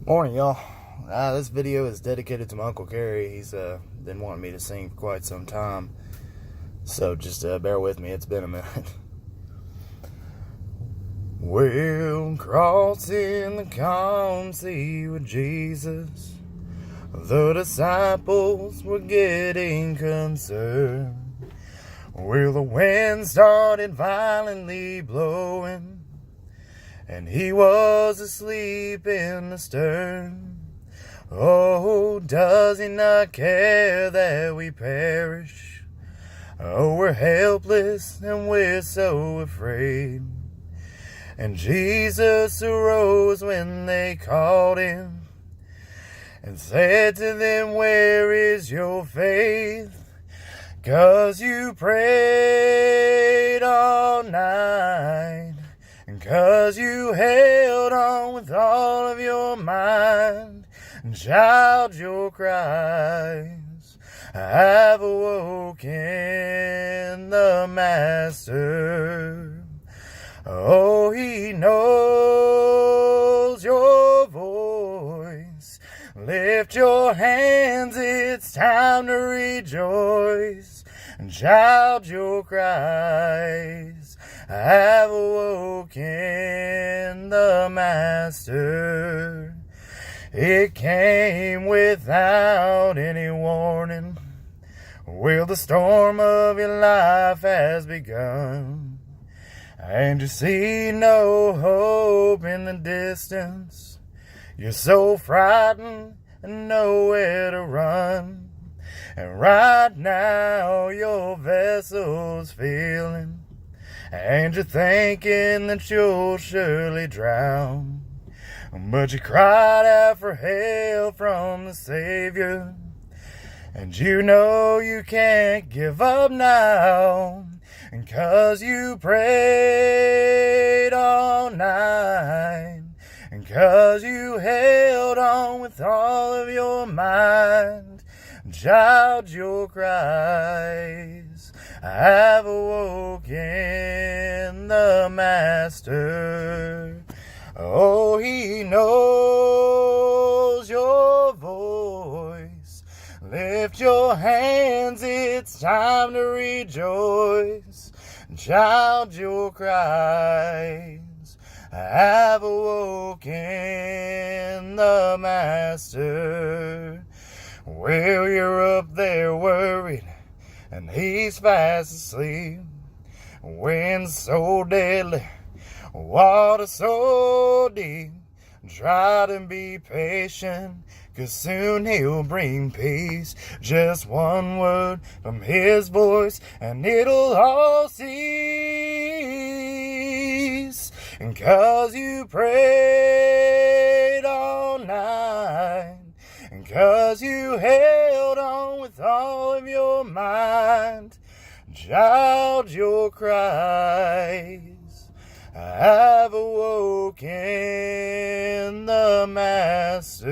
Morning, y'all. This video is dedicated to my Uncle Gary. He's been wanting me to sing for quite some time, so just bear with me. It's been a minute. Well, crossing the calm sea with Jesus, the disciples were getting concerned. Well, the wind started violently blowing, and he was asleep in the stern. Oh, does he not care that we perish? Oh, we're helpless and we're so afraid. And Jesus arose when they called him and said to them, "Where is your faith? 'Cause you prayed all night, and 'cause you held on with all of your mind, and child, your cries have awoken the Master. Oh, he knows your voice. Lift your hands, it's time to rejoice. And child, your cries have awoken the Master." It came without any warning. Well, the storm of your life has begun, and you see no hope in the distance. You're so frightened and nowhere to run. And right now your vessel's filling, and you're thinking that you'll surely drown. But you cried out for help from the Savior, and you know you can't give up now. And 'cause you prayed all night, and 'cause you held on with all of your mind, child, your cries have awoken the Master. Oh, he knows your voice. Lift your hands, it's time to rejoice. Child, your cries have awoken the Master. Well, you're up there worried, and he's fast asleep. Wind so deadly, water so deep. Try to be patient, 'cause soon he'll bring peace. Just one word from his voice, and it'll all cease. And 'cause you prayed all night, and 'cause you held on with all of your mind, child, your cries have awoken the Master.